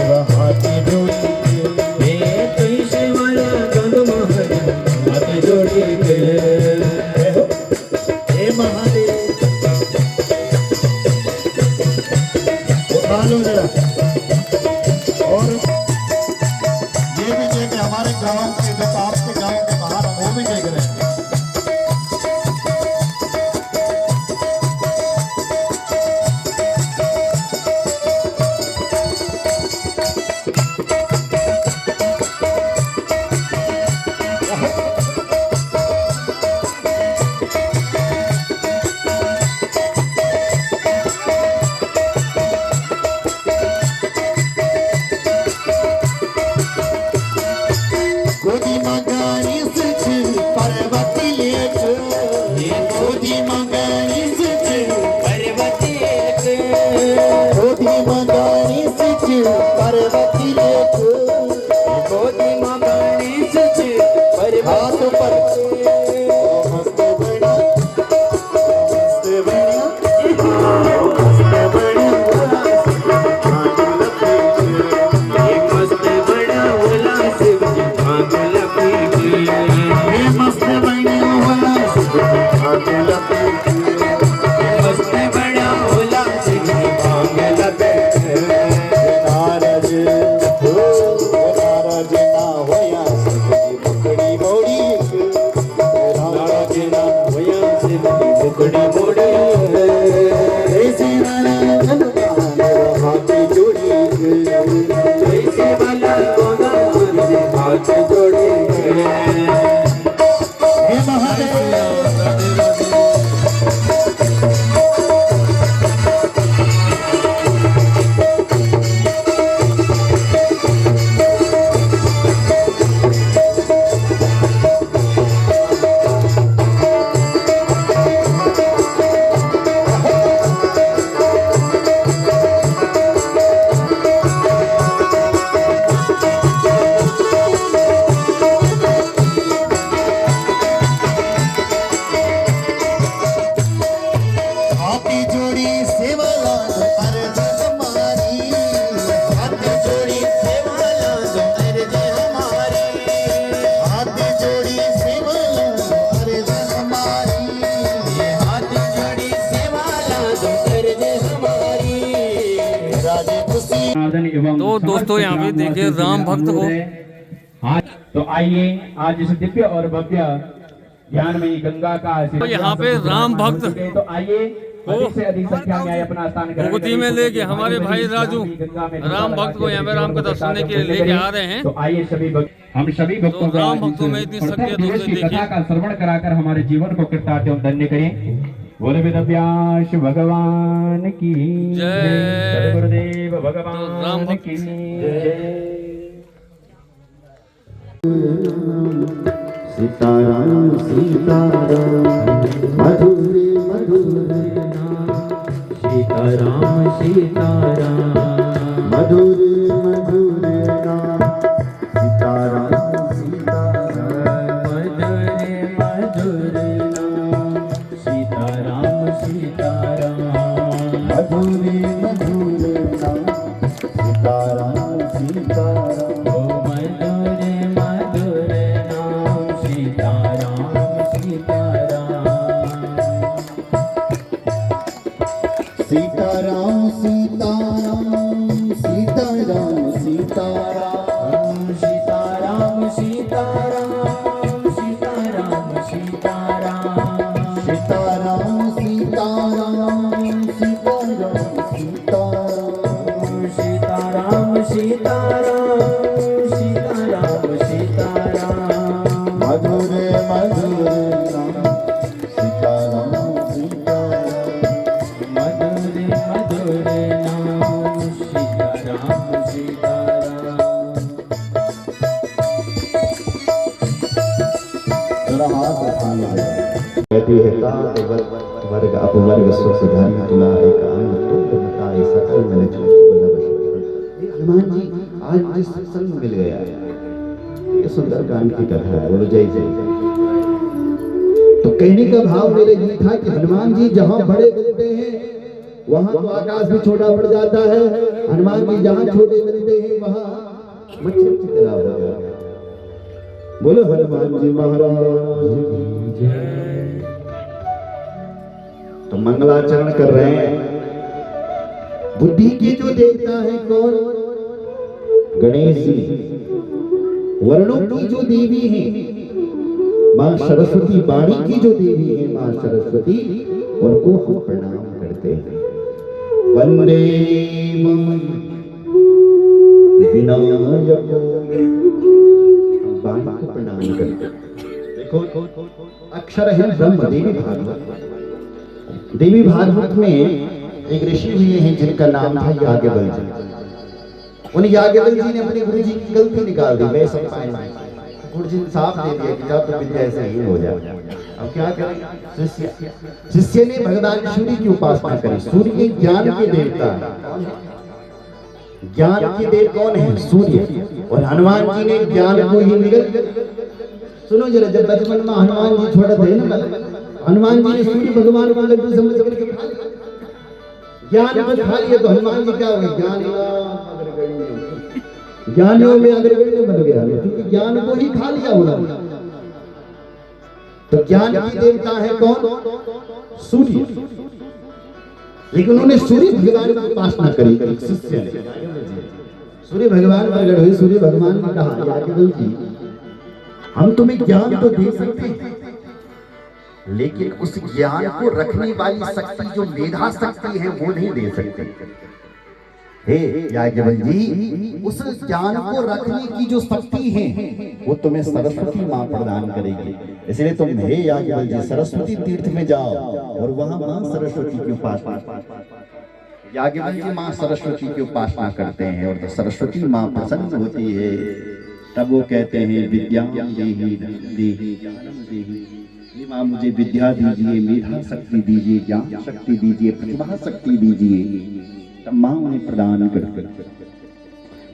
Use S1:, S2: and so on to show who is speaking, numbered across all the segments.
S1: एवा हाथी जोड़ी के तुझसे वाला गंग महादेव हाथी जोड़ी के हे महादेव उठा लो जरा। और ये भी देख हमारे गाँव के जो आपके गाँव के बाहर हम वो भी देख रहे हैं।
S2: तो दोस्तों यहाँ पे देखिए राम भक्त को।
S3: तो आइए आज इस दिव्य और भव्य ज्ञानमयी गंगा का
S2: तो यहाँ पे राम भक्त
S3: तो आइए अधिक से अधिक संख्या में अपना स्थान
S2: भगवती में लेके हमारे भाई राजू राम भक्त को यहाँ पे राम कथा सुनने के लिए लेके आ रहे हैं।
S3: तो आइए हम सभी भक्तों
S2: तो राम भक्तों में इतनी शक्ति है
S3: कथा का श्रवण कराकर हमारे जीवन को कृतार्थ एवं धन्य करें। बोले वेदव्यास भगवान की
S2: जय,
S3: गुरुदेव भगवान
S2: तो
S3: की
S1: सीताराम सीताराम मधुर मधुर सीताराम सीताराम मधुर मधुर नाम सीताराम सीताराम मधुर मधुर नाम सीताराम सीताराम मधुर मधुर नाम सीताराम सीताराम सीताराम सीताराम सीताराम सीताराम सीताराम सीताराम सीताराम सीताराम सीताराम सीताराम सीताराम सीताराम सीताराम सीताराम सीताराम मधुर मधुर नाम सीताराम सीताराम मधुर मधुर नाम सीताराम सीताराम। जरा हाथ उठाना कहती है तात वर्ग अपवर्ग सुख धर्म तुला एक अंग तुम बताए सकल मैंने हनुमान जी आज मुझे सत्संग मिल गया। ये सुंदरकांड की कथा है। बोलो जय जय। तो कहने का भाव मेरे ये था कि हनुमान जी जहां बड़े बनते हैं वहां तो आकाश भी छोटा पड़ जाता है। हनुमान जी जहां छोटे बनते हैं वहां मच्छर की तरह हो जाता है। बोलो हनुमान जी महाराज की जय। तो मंगलाचरण कर रहे हैं। बुद्धि के जो देवता है कौन? गणेश जी। वर्णों की जो देवी है मां सरस्वती, वाणी की जो देवी है मां सरस्वती, उनको हम प्रणाम करते हैं। वंदे विनायक, वाणी को प्रणाम करते हैं। देखो अक्षर है ब्रह्म। देवी भागवत, देवी भागवत में एक ऋषि हुए हैं जिनका नाम था याज्ञवल्क्य जी। उन याज्ञवल्क्य जी ने अपने गुरु जी की गलती निकाल दी। मैं सब पाए गुरु जी ने साफ दे दिया कि जब तो विद्या ऐसे ही हो जाए। अब क्या करें? शिष्य ने भगवान सूर्य की उपासना करी। सूर्य ज्ञान के देवता है। ज्ञान के देव कौन है? सूर्य। और हनुमान जी ने ज्ञान को ही निगल। सुनो जरा, जब बचपन में हनुमान जी छोटे थे ना, हनुमान जी ने सूर्य भगवान को लड्डू समझ करके खा लिया। ज्ञान को खा लिया तो हनुमान जी क्या हो गए? ज्ञानियों में अग्रगण्य बन गया, क्योंकि ज्ञान को ही खा लिया उन्होंने। तो ज्ञान की देवता है कौन? सूर्य। लेकिन उन्होंने सूर्य भगवान की उपासना करी। शिष्य ने सूर्य भगवान प्रकट हुए। सूर्य भगवान ने कहा याज्ञवल्क्य जी, हम तुम्हें ज्ञान तो दे सकते हैं, लेकिन उस ज्ञान को रखने वाली शक्ति जो मेधा शक्ति है वो नहीं दे सकते। हे याज्ञवल्क्य जी, उस ज्ञान को रखने की जो शक्ति है वो तुम्हें सरस्वती मां प्रदान करेगी। इसलिए तुम हे याज्ञवल्क्य जी सरस्वती तीर्थ में जाओ और वहां मां सरस्वती की उपासना। याज्ञवल्क्य जी मां सरस्वती की उपासना करते हैं और तो सरस्वती मां प्रसन्न होती है। तब वो कहते हैं विद्या देहि देहि ज्ञानम देहि। मां मुझे विद्या दीजिए, मेधा शक्ति दीजिए, ज्ञान शक्ति दीजिए, प्रतिभा शक्ति दीजिए। तब मां उन्हें प्रदान करते।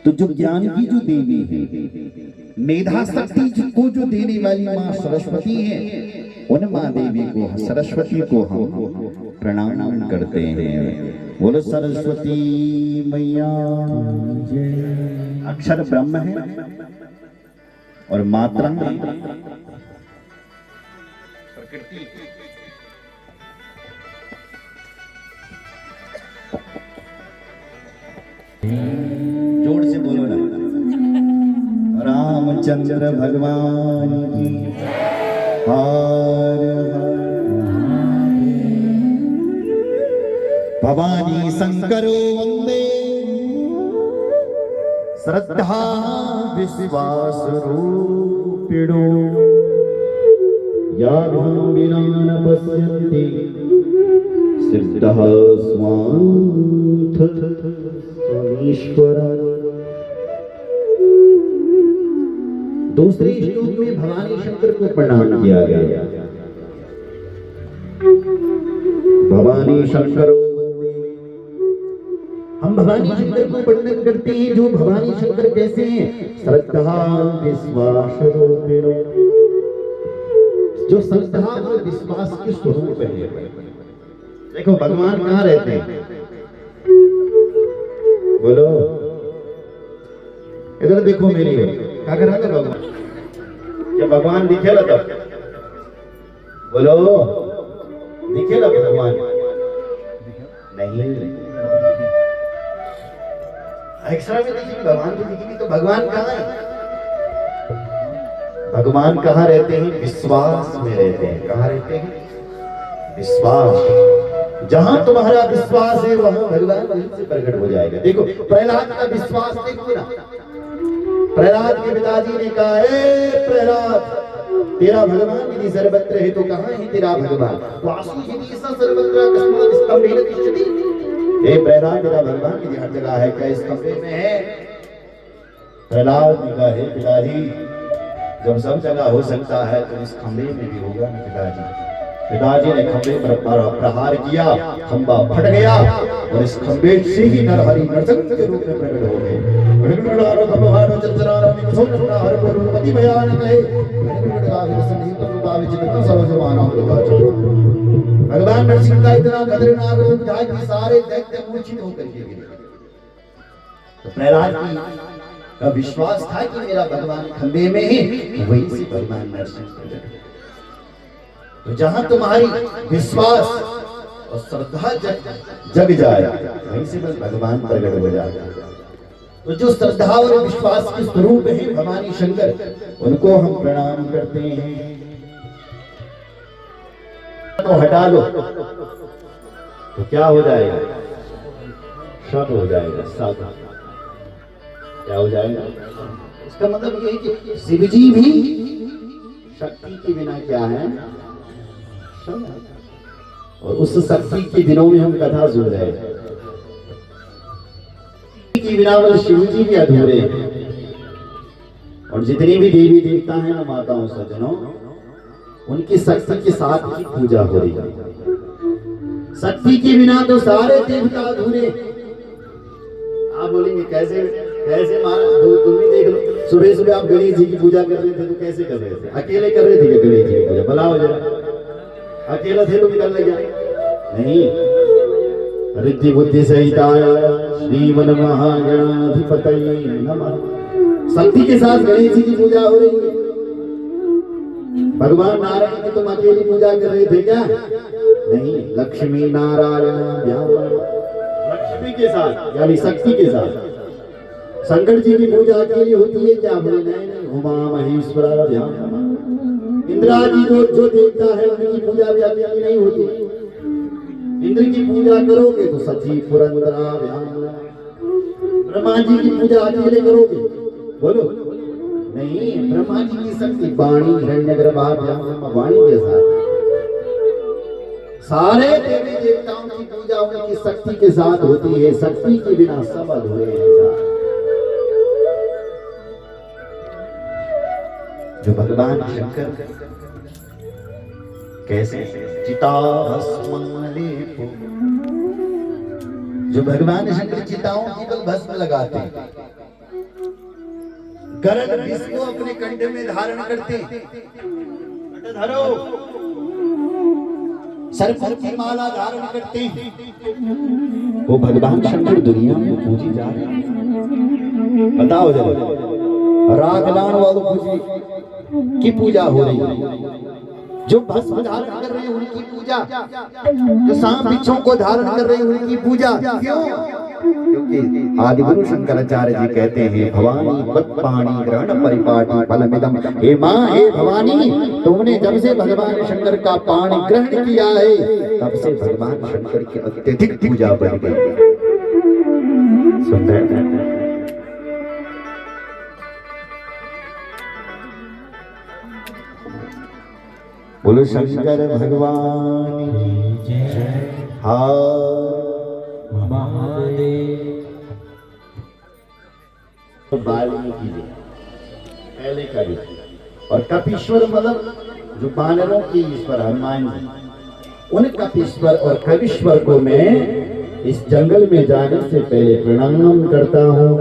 S1: तो जो ज्ञान की जो देवी है, मेधा शक्ति को जो देने वाली मां सरस्वती है, उन मां देवी को सरस्वती को हम प्रणाम करते हैं। बोलो सरस्वती मैया जय। अक्षर ब्रह्म है और मात्रा प्रकृति। जोर से बोलो ना, रामचंद्र भगवान की हर भवानी शंकरो वंदे श्रद्धा विश्वास रूपिणो या विना न पश्यन्ति सिद्धः स्वान्थ ईश्वर। दूसरे श्लोक में भवानी शंकर को प्रणाम किया गया। भवानी शंकर, हम भवानी शंकर को वर्णन करते हैं। जो भवानी शंकर कैसे हैं? श्रद्धा विश्वास रूपिणो, जो श्रद्धा और विश्वास के स्वरूप है। देखो भगवान कहाँ रहते हैं? बोलो, इधर देखो मेरी ओर। क्या कर रहा था भगवान? क्या भगवान दिखे ना? तब बोलो, दिखे ना भगवान? नहीं, एक्स्ट्रा में देखिए भगवान को दिखेगी। तो भगवान कहाँ है? भगवान कहाँ रहते हैं? विश्वास में रहते हैं। कहाँ रहते हैं? विश्वास। जहां तुम्हारा विश्वास है वहां भगवान से प्रकट हो जाएगा। देखो प्रहलाद का विश्वास देखो ना। प्रहलाद के पिताजी ने कहा, हे प्रहलाद, तेरा भगवान यदि सर्वत्र है तो कहां है तेरा भगवान? वासु यदि सर्वत्र कस्मात् स्तम्भेन तिष्ठति। हे प्रहलाद, तेरा भगवान यदि हर जगह है, क्या इस कमरे में है? प्रहलाद ने कहा, हे पिताजी, जब सब जगह हो सकता है तो इस खंभे में भी होगा ना पिताजी। पिताजी ने खंभे पर प्रहार किया, खंभा फट गया और इस खंभे से ही नरहरि नरसिंह के रूप में प्रकट हो गए। भयानक है। भगवान नरसिंह का इतना खतरनाक रूप था कि सारे दैत्य मूर्छित होकर के गिरे। तो प्रहलाद का विश्वास था कि मेरा भगवान खंबे में है, वहीं से भगवान नरसिंह प्रकट हुए। तो जहां तुम्हारी विश्वास और श्रद्धा जग जाए, वहीं से बस भगवान प्रकट हो जाएगा। तो जो श्रद्धा और विश्वास के स्वरूप है भवानी शंकर, उनको हम प्रणाम करते हैं। तो हटा लो तो क्या हो जाएगा? सब हो जाएगा। सब क्या हो जाएगा? इसका मतलब ये है कि शिव जी भी शक्ति के बिना क्या है? और उस शक्ति के दिनों में हम कथा सुन रहे हैं के बिना वो शिव जी भी अधूरे हैं। और जितनी भी देवी देवता हैं ना, माताओं सज्जनों, उनकी शक्ति के साथ ही पूजा हो रही है। शक्ति के बिना तो सारे देवता अधूरे। आप बोलेंगे कैसे कैसे महाराज? तुम ही देख लो, सुबह सुबह आप गणेश जी की पूजा कर रहे थे तो कैसे कर रहे थे? अकेले कर रहे थे क्या गणेश जी की पूजा? बुलाओ जरा। अकेला थे तो निकल लग गया नहीं। रिद्धि बुद्धि सहिताय श्रीमन महागणाधिपतये नमः। शक्ति के साथ गणेश जी की पूजा हो रही है। भगवान नारायण की तुम अकेली पूजा कर रहे थे क्या? नहीं, लक्ष्मी नारायण व्यापक, लक्ष्मी के साथ यानी शक्ति के साथ। शंकर जी की पूजा अकेली होती है क्या? बोले नहीं, उमा महेश्वर व्यापक। इंद्रादि जो देवता है उनकी पूजा भी अकेली नहीं होती। इंद्र की पूजा करोगे तो सची पुरंदरा व्यापक। ब्रह्मा जी की पूजा अकेले करोगे? बोलो नहीं, ब्रह्मा जी की शक्ति वाणी हिरण्यगर्भा वाणी के साथ। सारे देवी देवताओं की पूजा उनकी शक्ति के साथ होती है। शक्ति के बिना सब अधूरे हैं। जो भगवान शंकर कैसे चिताभस्मलेपो, जो भगवान शंकर चिताओं की बल भस्म लगाते हैं, गरल विष को अपने कंठ में धारण करते, धरो सर्प की माला धारण करते हैं। वो भगवान शंकर दुनिया में पूजी जा रहे हैं। बताओ जरा, रागलान वालों की पूजा हो रही है। जो भस्म धारण कर रहे हैं उनकी पूजा, जो सांप बिच्छों को धारण कर रहे हैं उनकी पूजा। क्यों? क्योंकि आदिगुरु शंकराचार्य जी कहते हैं, भवानी पत्पाणी ग्रहण परिपाटी फलमिदम। हे माँ, हे भवानी, तुमने जब से भगवान शंकर का पाणी ग्रहण किया है, तब से भगवान शंकर की अत्यधिक पूजा बढ़ गई। सुन रहे हैं? बोलो शंकर भगवान की जय। हर महादेव। वाल्मीकि जी पहले कवि, और कपीश्वर मतलब जो बानरों के ईश्वर हनुमान जी, उन कपीश्वर और कविश्वर को मैं इस जंगल में जाने से पहले प्रणाम करता हूँ।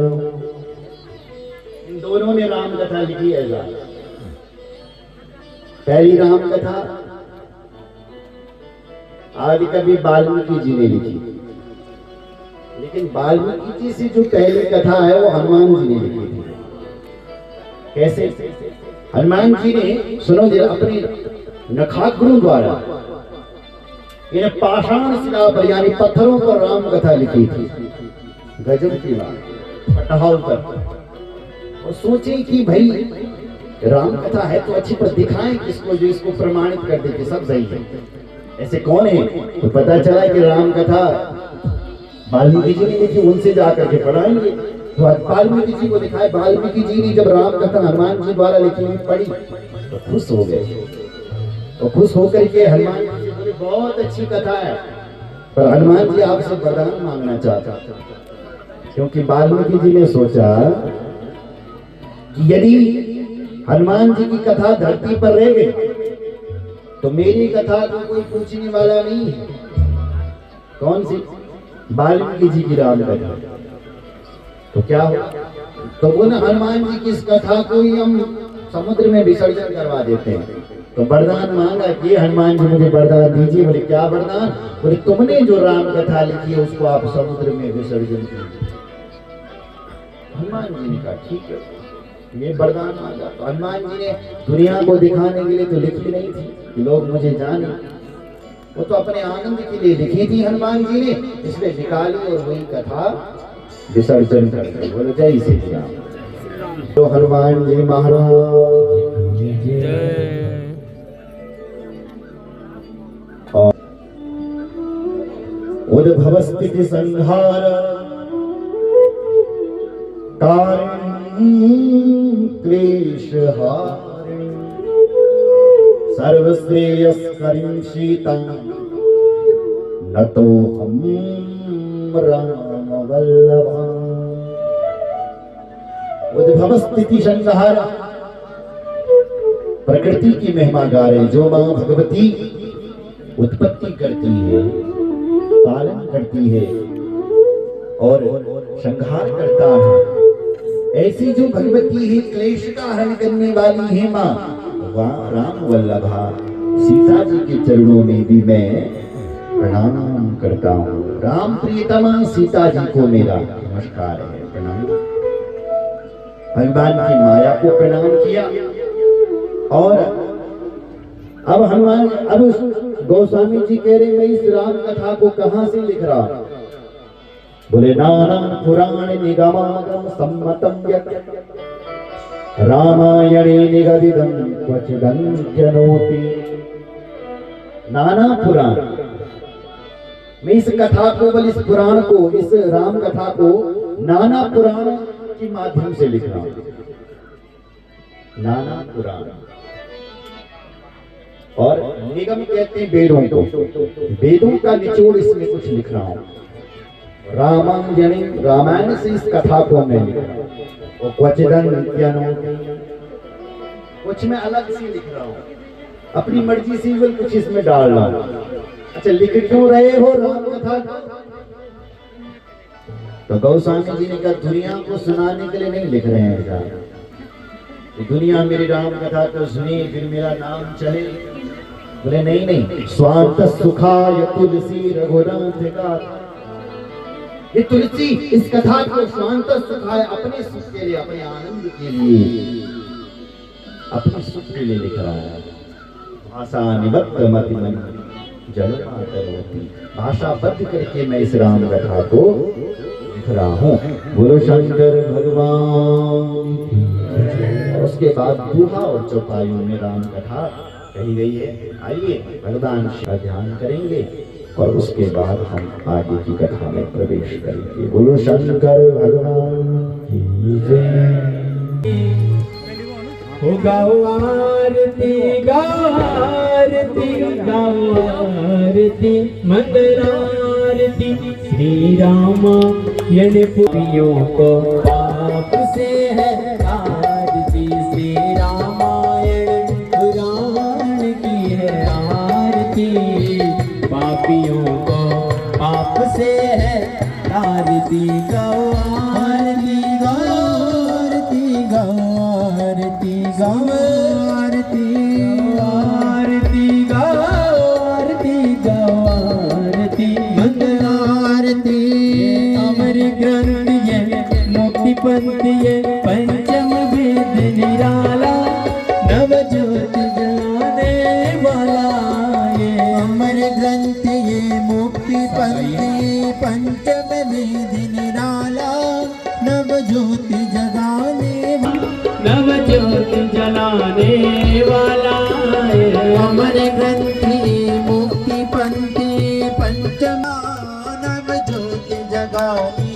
S1: इन दोनों ने राम कथा लिखी है। पहली राम कथा आदि कवि वाल्मीकि जी ने लिखी, लेकिन वाल्मीकि जी से जो पहली कथा है वो हनुमान जी ने लिखी थी। कैसे? हनुमान जी ने, सुनो जरा, अपने नखाग्रों द्वारा इन पाषाण शिला पर यानी पत्थरों पर राम कथा लिखी थी। गजब की बात, पटहाल पर। और सोचे कि भाई राम कथा है तो अच्छी, पर दिखाएं किसको जो इसको प्रमाणित कर दे कि सब सही है। ऐसे कौन है? तो पता चला कि राम कथा वाल्मीकि जी ने लिखी, उनसे जाकर के पढ़ाएंगे। तो वाल्मीकि जी को दिखाए। वाल्मीकि जी ने जब राम कथा हनुमान जी द्वारा लिखी हुई पढ़ी तो खुश हो गए। तो खुश होकर के हनुमान जी से बोले, बहुत अच्छी कथा है, पर हनुमान जी आपसे वरदान मांगना चाहता। क्योंकि वाल्मीकि जी ने सोचा कि यदि हनुमान जी की कथा धरती पर रह गई तो मेरी कथा को कोई पूछने वाला नहीं है। कौन सी? वाल्मीकि जी की राम कथा। तो क्या हो? तो वो हनुमान जी की इस कथा को ही हम समुद्र में विसर्जन करवा देते हैं। तो वरदान मांगा कि हनुमान जी मुझे वरदान दीजिए। बोले क्या वरदान? बोले तुमने जो राम कथा लिखी है उसको आप समुद्र में विसर्जन कीजिए। हनुमान जी ने कहा ठीक है, ये वरदान मांगा। तो हनुमान जी ने दुनिया को दिखाने के लिए तो लिखी नहीं थी कि लोग मुझे जाने, वो तो अपने आनंद के लिए लिखी थी हनुमान जी ने, इसलिए निकाली और वही कथा विसर्जन कर दी। बोलो जय श्री राम। तो हनुमान जी महाराज और उद्भव स्थिति संहार क्लेश हारिणी सर्वश्रेयस्करीं सीतां नतो हम राम वल्लभं। उद्भव स्थिति संहार, प्रकृति की महिमा गा रहे। जो मां भगवती उत्पत्ति करती है, पालन करती है और संहार करता है, ऐसी जो भगवती है क्लेश का हरण करने वाली है मां, वह राम वल्लभा सीता जी के चरणों में भी मैं प्रणाम करता हूँ। राम प्रियतमा सीता जी को मेरा नमस्कार है, प्रणाम। भगवान की माया को प्रणाम किया। और अब हनुमान, अब गोस्वामी जी कह रहे मैं इस राम कथा को कहां से लिख रहा हूं? बोले नाना पुराण निगमागम सम्मतम यत् रामायणे निगदितं क्वचिदन्त्यनोति। नाना पुराण, मैं इस कथा को, बल इस पुराण को, इस राम कथा को नाना पुराण के माध्यम से लिख रहा हूं। नाना पुराण और निगम कहते हैं वेदों को, वेदों का निचोड़ इसमें कुछ लिख रहा हूं। रामायणी, रामायण से इस कथा को मैं लिख रहा हूं। और क्वचिदन्त्यनोति, कुछ मैं अलग से लिख रहा हूं, अपनी मर्जी से भी कुछ इसमें डाल रहा हूं। अच्छा, लिख क्यों रहे हो राम कथा? तो गोस्वामी जी ने कहा दुनिया को सुनाने के लिए नहीं लिख रहे हैं, दुनिया मेरी राम कथा को सुने फिर मेरा नाम चले। बोले नहीं नहीं, स्वांत सुखाय तुलसी रघुनाथ गाथा। ये तुलसी इस कथा को स्वांत सुखाय, अपने सुख के लिए, अपने आनंद के लिए, अपने सुख के लिए लिख रहा है। भाषा निबद्ध मति मन जलमातरवती, भाषाबद्ध करके मैं इस राम कथा को लिख रहा हूँ। बोलो शंकर भगवान। उसके बाद दूहा और चौपाइयों में राम कथा कही गई है। आइए भगवान का ध्यान करेंगे और उसके बाद हम आगे की कथा में प्रवेश करेंगे। बोलो शंकर भगवान की जय।
S3: हो गाओ आरती, गाओ आरती, गाओ आरती, मंगलारती। श्री राम यण पुरियों को पाप से है आरती। श्री रामायण पुराण की है आरती, पापियों को पाप से है आरती। गाओ आरती, गाओ आरती, गाओ आरती, गाओ आरती, आरती, गाओ आरती, गाओ आरती, मंगलारती। अमर ग्रंथ ये मुक्ति पंथ ये पंचम वेद निराला, नव ज्योति जलाने वाला ये।
S4: अमर ग्रंथ ये मुक्ति पंथ पंचम वेद निराला, नव ज्योति जगाने वाला,
S3: नव ज्योति जलाने वाला है।
S4: अमर ग्रंथ ये मुक्ति पंथ पंचम, नव ज्योति जगाने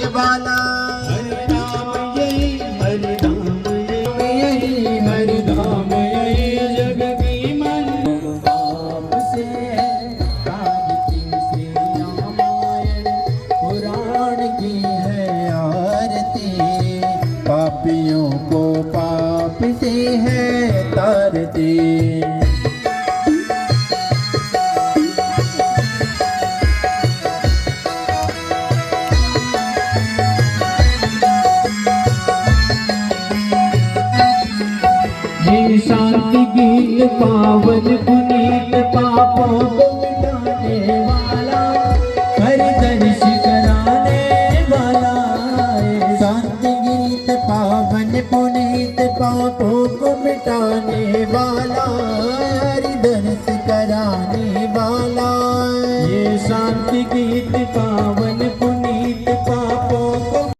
S4: वाला।
S3: हरि नाम यही, हरि नाम यही, हरि नाम यही जग की मन।
S4: पाप से आरती, श्री रामायण पुराण की है आरती। पापियों को पाप से है तारती।
S3: जी ये शांति गीत पावन पुनीत पापों को मिटाने वाला, हरि दर्श कराने वाला।
S4: शांति गीत पावन पुनीत पापों को मिटाने वाला, हरि दर्श कराने वाला।
S3: ये शांति गीत पावन